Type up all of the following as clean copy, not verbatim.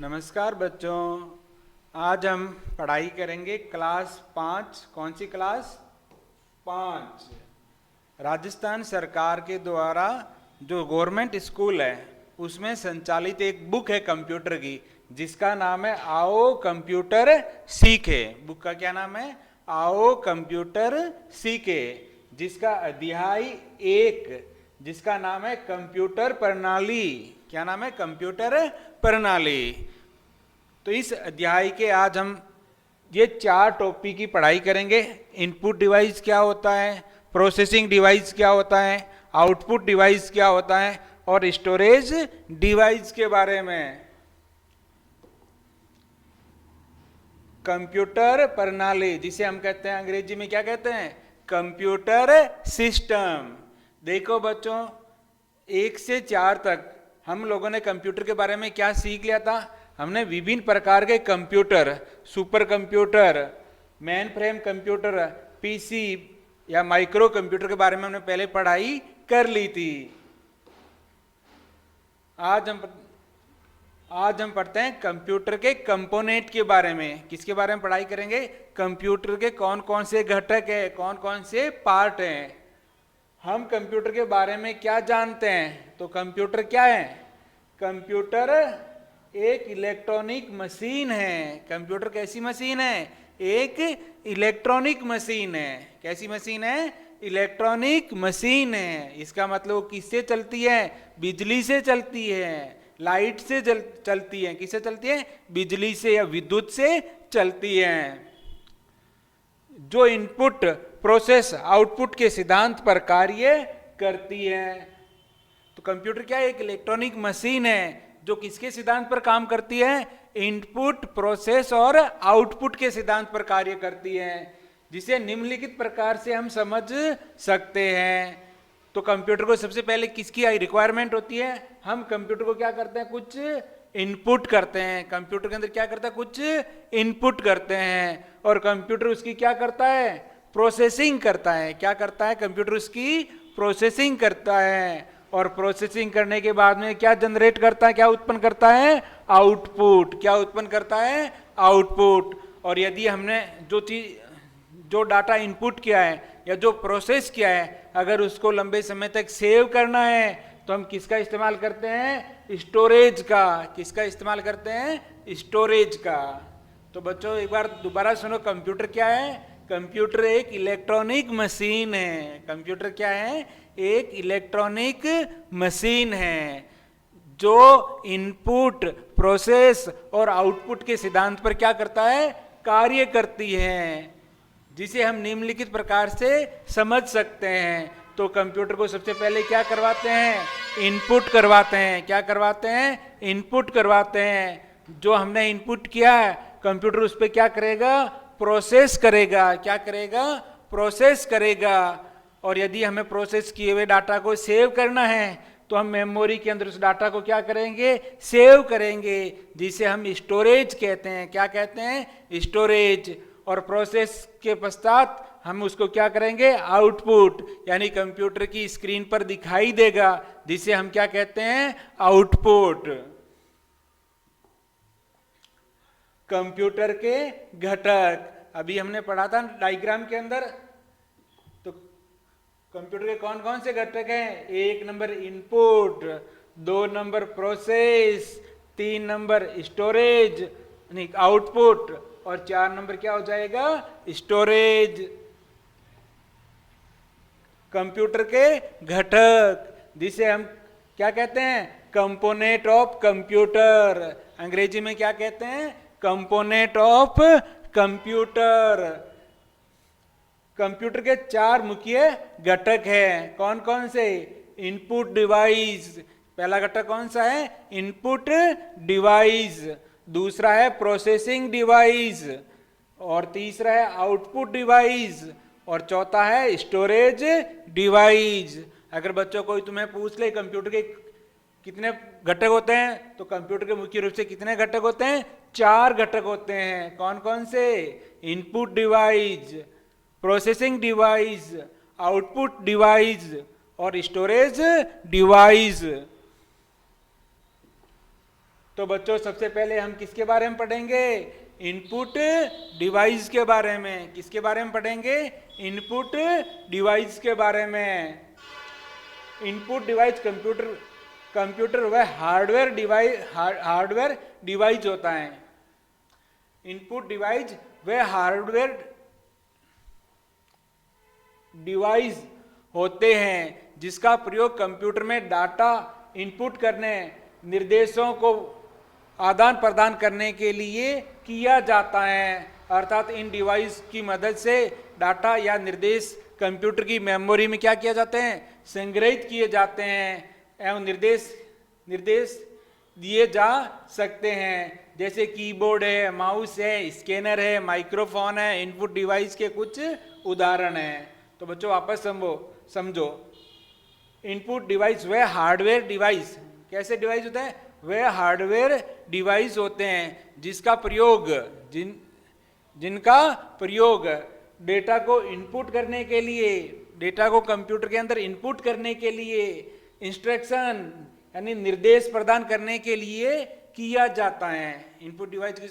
नमस्कार बच्चों, आज हम पढ़ाई करेंगे क्लास 5। कौन सी क्लास? 5। राजस्थान सरकार के द्वारा जो गवर्नमेंट स्कूल है उसमें संचालित एक बुक है कंप्यूटर की, जिसका नाम है आओ कंप्यूटर सीखे। बुक का क्या नाम है? आओ कंप्यूटर सीखे, जिसका अध्याय 1 जिसका नाम है कंप्यूटर प्रणाली। क्या नाम है? कंप्यूटर प्रणाली। तो इस अध्याय के आज हम ये 4 टॉपिक की पढ़ाई करेंगे। इनपुट डिवाइस क्या होता है, प्रोसेसिंग डिवाइस क्या होता है, आउटपुट डिवाइस क्या होता है और स्टोरेज डिवाइस के बारे में। कंप्यूटर प्रणाली, जिसे हम कहते हैं अंग्रेजी में क्या कहते हैं? Computer system. देखो बच्चों, 1 से 4 तक हम लोगों ने कंप्यूटर के बारे में क्या सीख लिया था? हमने विभिन्न प्रकार के computer, super computer, main frame computer, PC या माइक्रो कंप्यूटर के बारे में हमने पहले पढ़ाई कर ली थी। आज हम पढ़ते हैं कंप्यूटर के कंपोनेंट के बारे में। किसके बारे में पढ़ाई करेंगे? कंप्यूटर के कौन कौन से घटक है, कौन कौन से पार्ट हैं। हम कंप्यूटर के बारे में क्या जानते हैं? तो कंप्यूटर क्या है? कंप्यूटर एक इलेक्ट्रॉनिक मशीन है। कंप्यूटर कैसी मशीन है? एक इलेक्ट्रॉनिक मशीन है। कैसी मशीन है? इलेक्ट्रॉनिक मशीन है। इसका मतलब किससे चलती है? बिजली से चलती है, लाइट से चलती है। किससे चलती है? बिजली से या विद्युत से चलती है। जो इनपुट प्रोसेस आउटपुट के सिद्धांत पर कार्य करती है। तो कंप्यूटर क्या है? एक इलेक्ट्रॉनिक मशीन है जो किसके सिद्धांत पर काम करती है? इनपुट प्रोसेस और आउटपुट के सिद्धांत पर कार्य करती है, जिसे निम्नलिखित प्रकार से हम समझ सकते हैं। तो कंप्यूटर को सबसे पहले किसकी रिक्वायरमेंट होती है? हम कंप्यूटर को क्या करते हैं? कुछ इनपुट करते हैं। कंप्यूटर के अंदर क्या करता है? कुछ इनपुट करते हैं और कंप्यूटर उसकी क्या करता है? प्रोसेसिंग करता है। क्या करता है? कंप्यूटर उसकी प्रोसेसिंग करता है और प्रोसेसिंग करने के बाद में क्या जनरेट करता है? क्या उत्पन्न करता है? आउटपुट। क्या उत्पन्न करता है? आउटपुट। और यदि हमने जो डाटा इनपुट किया है या जो प्रोसेस किया है, अगर उसको लंबे समय तक सेव करना है तो हम किसका इस्तेमाल करते हैं? स्टोरेज का। किसका इस्तेमाल करते हैं? स्टोरेज का। तो बच्चों एक बार दोबारा सुनो, कंप्यूटर क्या है? कंप्यूटर एक इलेक्ट्रॉनिक मशीन है। कंप्यूटर क्या है? एक इलेक्ट्रॉनिक मशीन है जो इनपुट प्रोसेस और आउटपुट के सिद्धांत पर क्या करता है? कार्य करती है, जिसे हम निम्नलिखित प्रकार से समझ सकते हैं। तो कंप्यूटर को सबसे पहले क्या करवाते हैं? इनपुट करवाते हैं। क्या करवाते हैं? इनपुट करवाते हैं। जो हमने इनपुट किया है, कंप्यूटर उस पर क्या करेगा? प्रोसेस करेगा। क्या करेगा? प्रोसेस करेगा। और यदि हमें प्रोसेस किए हुए डाटा को सेव करना है तो हम मेमोरी के अंदर उस डाटा को क्या करेंगे? सेव करेंगे, जिसे हम स्टोरेज कहते हैं। क्या कहते हैं? स्टोरेज। और प्रोसेस के पश्चात हम उसको क्या करेंगे? आउटपुट, यानी कंप्यूटर की स्क्रीन पर दिखाई देगा, जिसे हम क्या कहते हैं? आउटपुट। कंप्यूटर के घटक अभी हमने पढ़ा था डायग्राम के अंदर। तो कंप्यूटर के कौन कौन से घटक हैं? 1 number input, 2 number process, 3 number storage यानी आउटपुट और 4 नंबर क्या हो जाएगा? स्टोरेज। कंप्यूटर के घटक, जिसे हम क्या कहते हैं? Component of computer. अंग्रेजी में क्या कहते हैं? Component of computer. कंप्यूटर के 4 मुख्य घटक हैं। कौन कौन से? Input device. पहला घटक कौन सा है? Input device. दूसरा है प्रोसेसिंग डिवाइस और तीसरा है आउटपुट डिवाइस और चौथा है स्टोरेज डिवाइस। अगर बच्चों कोई तुम्हें पूछ ले कंप्यूटर के कितने घटक होते हैं, तो कंप्यूटर के मुख्य रूप से कितने घटक होते हैं? 4 घटक होते हैं। कौन कौन से? Input device, processing device, output device और स्टोरेज डिवाइस। तो बच्चों सबसे पहले हम किसके बारे में पढ़ेंगे? इनपुट डिवाइस के बारे में। किसके बारे में पढ़ेंगे? इनपुट डिवाइस के बारे में। इनपुट डिवाइस कंप्यूटर वह हार्डवेयर डिवाइस होता है। इनपुट डिवाइस वह हार्डवेयर डिवाइस होते हैं जिसका प्रयोग कंप्यूटर में डाटा इनपुट करने, निर्देशों को आदान प्रदान करने के लिए किया जाता है। अर्थात इन डिवाइस की मदद से डाटा या निर्देश कंप्यूटर की मेमोरी में क्या किया जाते हैं? संग्रहित किए जाते हैं एवं निर्देश दिए जा सकते हैं। जैसे कीबोर्ड है, माउस है, स्कैनर है, माइक्रोफोन है, इनपुट डिवाइस के कुछ उदाहरण हैं। तो बच्चों वापस समझो, इनपुट डिवाइस वह हार्डवेयर डिवाइस, कैसे डिवाइस होता है? वह हार्डवेयर डिवाइस होते हैं जिनका प्रयोग डेटा को इनपुट करने के लिए, डेटा को कंप्यूटर के अंदर इनपुट करने के लिए, इंस्ट्रक्शन यानी निर्देश प्रदान करने के लिए किया जाता है। इनपुट डिवाइस का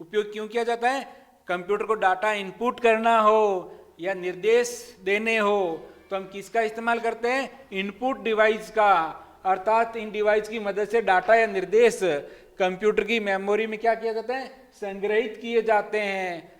उपयोग क्यों किया जाता है? कंप्यूटर को डाटा इनपुट करना हो या निर्देश देने हो तो हम किसका इस्तेमाल करते हैं? इनपुट डिवाइस का। अर्थात इन डिवाइस की मदद से डाटा या निर्देश कंप्यूटर की मेमोरी में क्या किया जाता है? संग्रहित किए जाते हैं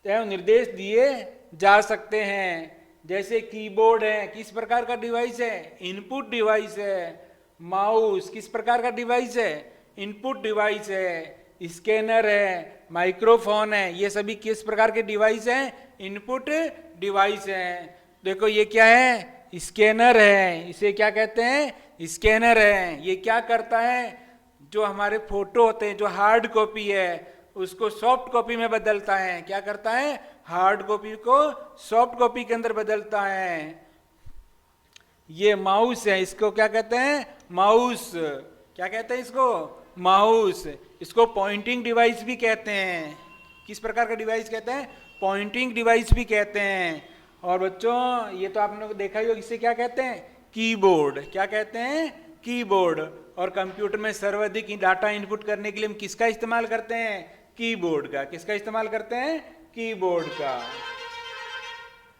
एवं निर्देश दिए जा सकते हैं। जैसे कीबोर्ड है, किस प्रकार का डिवाइस है? इनपुट डिवाइस है। माउस किस प्रकार का डिवाइस है? इनपुट डिवाइस है। स्कैनर है, माइक्रोफोन है, ये सभी किस प्रकार के डिवाइस हैं? इनपुट डिवाइस हैं। देखो ये क्या है? स्कैनर है। इसे क्या कहते हैं? स्कैनर है। ये क्या करता है? जो हमारे फोटो होते हैं, जो हार्ड कॉपी है, उसको सॉफ्ट कॉपी में बदलता है। क्या करता है? हार्ड कॉपी को सॉफ्ट कॉपी के अंदर बदलता है। ये माउस है, इसको क्या कहते हैं? माउस। क्या कहते हैं इसको? माउस। इसको पॉइंटिंग डिवाइस भी कहते हैं। किस प्रकार का डिवाइस कहते हैं? पॉइंटिंग डिवाइस भी कहते हैं। और बच्चों ये तो आपने देखा ही होगा, इसे क्या कहते हैं? कीबोर्ड। क्या कहते हैं? कीबोर्ड। और कंप्यूटर में सर्वाधिक डाटा इनपुट करने के लिए हम किसका इस्तेमाल करते हैं? कीबोर्ड का। किसका इस्तेमाल करते हैं? कीबोर्ड का।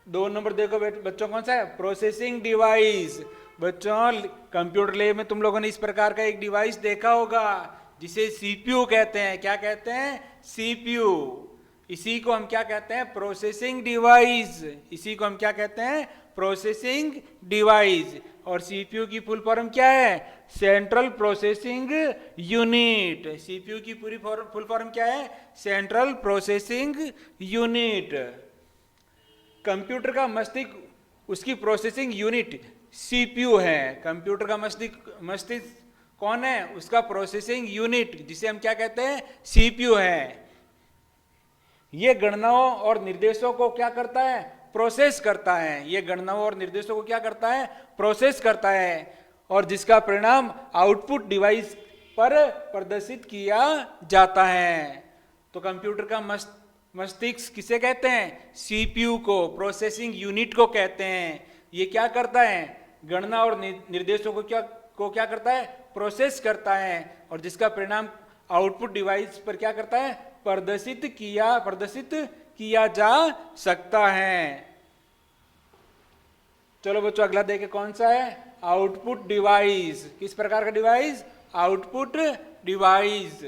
2 नंबर देखो बच्चों कौन सा है? Processing device. बच्चों कंप्यूटर लैब में तुम लोगों ने इस प्रकार का एक डिवाइस देखा होगा जिसे सीपीयू कहते हैं। क्या कहते हैं? सीपीयू। इसी को हम क्या कहते हैं? Processing device. इसी को हम क्या कहते हैं? Processing device. और सीपीयू की फुल फॉर्म क्या है? Central processing unit. सीपीयू की पूरी फुल फॉर्म क्या है? Central processing unit. कंप्यूटर का मस्तिष्क, उसकी प्रोसेसिंग यूनिट सीपीयू है। कंप्यूटर का मस्तिष्क कौन है? उसका प्रोसेसिंग यूनिट, जिसे हम क्या कहते हैं? सीपीयू है। ये गणनाओं और निर्देशों को क्या करता है? प्रोसेस करता है। ये गणनाओं और निर्देशों को क्या करता है? प्रोसेस करता है। और जिसका परिणाम आउटपुट डिवाइस पर प्रदर्शित किया जाता है। तो कंप्यूटर का मस्तिष्क किसे कहते हैं? सीपीयू को, प्रोसेसिंग यूनिट को कहते हैं। ये क्या करता है? गणना और निर्देशों को क्या करता है? प्रोसेस करता है। और जिसका परिणाम आउटपुट डिवाइस पर क्या करता है? प्रदर्शित किया जा सकता है। चलो बच्चों अगला देखें कौन सा है? Output device. किस प्रकार का device? Output device.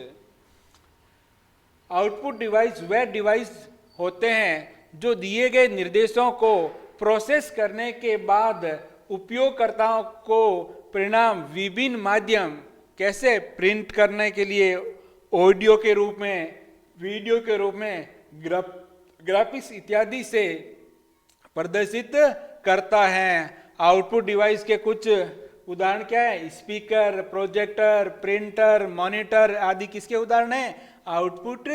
Output device वह डिवाइस होते हैं जो दिए गए निर्देशों को प्रोसेस करने के बाद उपयोगकर्ताओं को परिणाम विभिन्न माध्यम, कैसे? प्रिंट करने के लिए, ऑडियो के रूप में, वीडियो के रूप में, ग्राफिक्स इत्यादि से प्रदर्शित करता है। आउटपुट डिवाइस के कुछ उदाहरण क्या है? स्पीकर, प्रोजेक्टर, प्रिंटर, मॉनिटर आदि किसके उदाहरण हैं? आउटपुट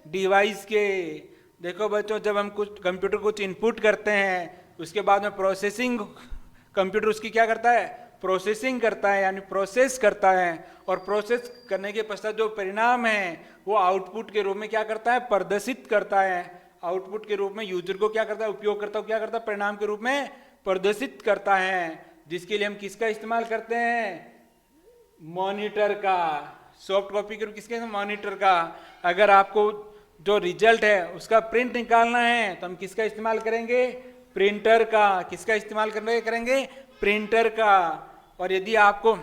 डिवाइस के। देखो बच्चों जब हम कंप्यूटर कुछ इनपुट करते हैं उसके बाद में प्रोसेसिंग, कंप्यूटर उसकी क्या करता है? प्रोसेसिंग करता है, यानी प्रोसेस करता है। और प्रोसेस करने के पश्चात जो परिणाम है वो आउटपुट के रूप में क्या करता है? प्रदर्शित करता है। आउटपुट के रूप में यूजर को क्या करता है? उपयोगकर्ता को क्या करता है? परिणाम के रूप में प्रदर्शित करता है। जिसके लिए हम किसका इस्तेमाल करते हैं? मॉनिटर का। सॉफ्ट कॉपी के रूप किसके, मॉनिटर का। अगर आपको जो रिजल्ट है उसका प्रिंट निकालना है तो हम किसका इस्तेमाल करेंगे, प्रिंटर का। किसका इस्तेमाल करेंगे, प्रिंटर का। और यदि आपको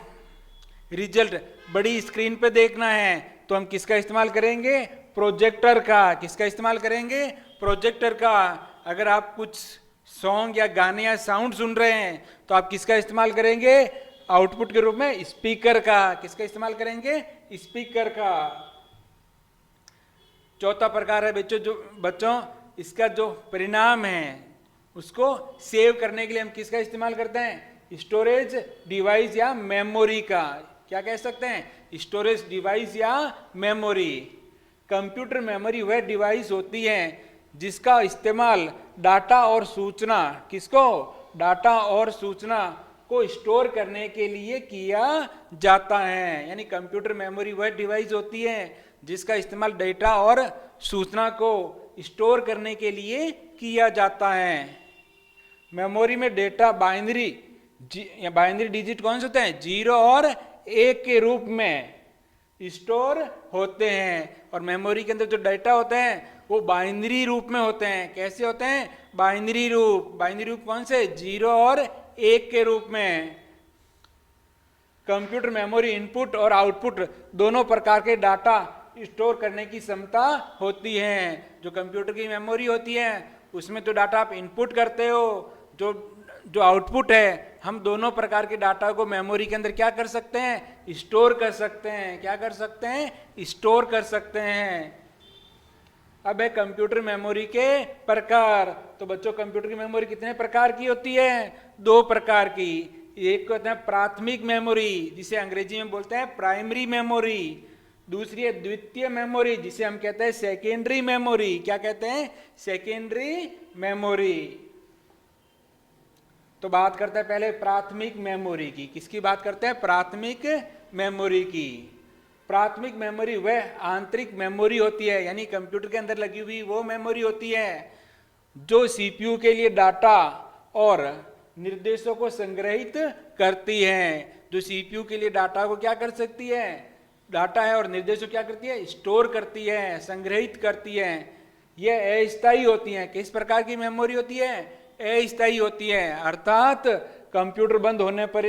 रिजल्ट बड़ी स्क्रीन पे देखना है तो हम किसका इस्तेमाल करेंगे, प्रोजेक्टर का। किसका इस्तेमाल करेंगे, प्रोजेक्टर का। अगर आप कुछ सॉन्ग या गाने या साउंड सुन रहे हैं तो आप किसका इस्तेमाल करेंगे, आउटपुट के रूप में स्पीकर का। किसका इस्तेमाल करेंगे, स्पीकर का। चौथा प्रकार है बच्चों इसका जो परिणाम है उसको सेव करने के लिए हम किसका इस्तेमाल करते हैं, स्टोरेज डिवाइस या मेमोरी का। क्या कह सकते हैं, स्टोरेज डिवाइस या मेमोरी। कंप्यूटर मेमोरी वह डिवाइस होती है जिसका इस्तेमाल डाटा और सूचना, किसको, डाटा और सूचना को स्टोर करने के लिए किया जाता है। यानी कंप्यूटर मेमोरी वह डिवाइस होती है जिसका इस्तेमाल डेटा और सूचना को स्टोर करने के लिए किया जाता है। मेमोरी में डेटा बाइनरी डिजिट कौन से होते हैं, 0 और 1 के रूप में स्टोर होते हैं। और मेमोरी के अंदर जो डेटा होते हैं वो बाइनरी रूप में होते हैं। कैसे होते हैं, बाइनरी रूप। बाइनरी रूप कौन से, 0 और 1 के रूप में। कंप्यूटर मेमोरी इनपुट और आउटपुट दोनों प्रकार के डाटा स्टोर करने की क्षमता होती है। जो कंप्यूटर की मेमोरी होती है उसमें तो डाटा आप इनपुट करते हो, जो आउटपुट है हम दोनों प्रकार के डाटा को मेमोरी के अंदर क्या कर सकते हैं, स्टोर कर सकते हैं। क्या कर सकते हैं, स्टोर कर सकते हैं। अब है कंप्यूटर मेमोरी के प्रकार। तो बच्चों कंप्यूटर की मेमोरी कितने प्रकार की होती है, 2 प्रकार की। एक कहते हैं प्राथमिक मेमोरी जिसे अंग्रेजी में बोलते हैं प्राइमरी मेमोरी। दूसरी है द्वितीय मेमोरी जिसे हम कहते हैं सेकेंडरी मेमोरी। क्या कहते हैं, सेकेंडरी मेमोरी। तो बात करते हैं पहले प्राथमिक मेमोरी की। किसकी बात करते हैं, प्राथमिक मेमोरी की। प्राथमिक मेमोरी वह आंतरिक मेमोरी होती है, यानी कंप्यूटर के अंदर लगी हुई वो मेमोरी होती है जो सीपीयू के लिए डाटा और निर्देशों को संग्रहित करती है। जो सीपीयू के लिए डाटा को क्या कर सकती है, डाटा है और निर्देशों क्या करती है, स्टोर करती है, संग्रहित करती है। यह अस्थायी होती है। किस प्रकार की मेमोरी होती है, अस्थायी होती है। अर्थात कंप्यूटर बंद होने पर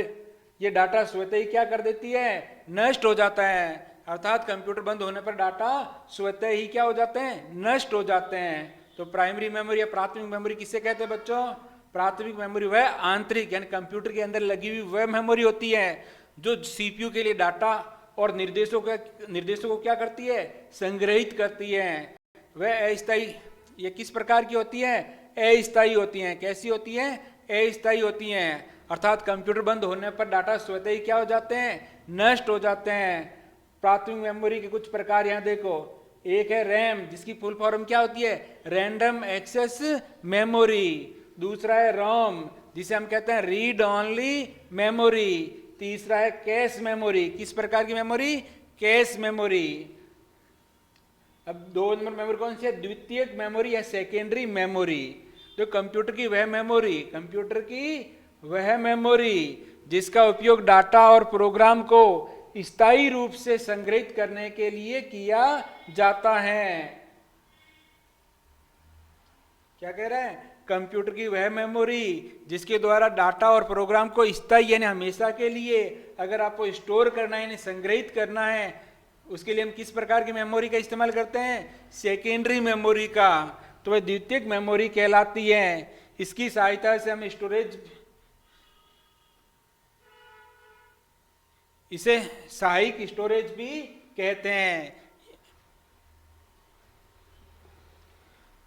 यह डाटा स्वतः ही क्या कर देती है, नष्ट हो जाता है। अर्थात कंप्यूटर बंद होने पर डाटा स्वतः ही क्या हो जाते हैं, नष्ट हो जाते हैं। तो प्राइमरी मेमोरी या प्राथमिक मेमोरी किससे कहते हैं बच्चों, प्राथमिक मेमोरी वह आंतरिक यानी कंप्यूटर के अंदर लगी हुई वह मेमोरी होती है जो सीपीयू के लिए डाटा और निर्देशों को क्या करती है, संग्रहित करती है। वह अस्थायी, ये किस प्रकार की होती है, अस्थायी होती हैं। कैसी होती हैं, अस्थायी होती हैं। अर्थात कंप्यूटर बंद होने पर डाटा स्वतः ही क्या हो जाते हैं, नष्ट हो जाते हैं। प्राथमिक मेमोरी के कुछ प्रकार यहाँ देखो। एक है रैम जिसकी फुल फॉर्म क्या होती है, रैंडम एक्सेस मेमोरी। दूसरा है रोम जिसे हम कहते हैं रीड ओनली मेमोरी। तीसरा है कैश मेमोरी। किस प्रकार की मेमोरी, कैश मेमोरी। अब 2 नंबर मेमोरी कौन सी है, द्वितीयक मेमोरी या सेकेंडरी मेमोरी। जो कंप्यूटर की वह मेमोरी जिसका उपयोग डाटा और प्रोग्राम को स्थायी रूप से संग्रहित करने के लिए किया जाता है। क्या कह रहे हैं, कंप्यूटर की वह मेमोरी जिसके द्वारा डाटा और प्रोग्राम को स्थायी यानी हमेशा के लिए अगर आपको स्टोर करना है यानी संग्रहित करना है, उसके लिए हम किस प्रकार की मेमोरी का इस्तेमाल करते हैं, सेकेंडरी मेमोरी का। तो वह द्वितीयक मेमोरी कहलाती है। इसकी सहायता से हम इसे सहायक स्टोरेज भी कहते हैं।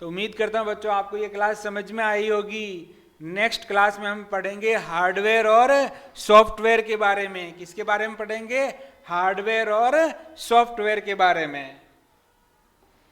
तो उम्मीद करता हूं बच्चों आपको ये क्लास समझ में आई होगी। नेक्स्ट क्लास में हम पढ़ेंगे हार्डवेयर और सॉफ्टवेयर के बारे में। किसके बारे में पढ़ेंगे, हार्डवेयर और सॉफ्टवेयर के बारे में।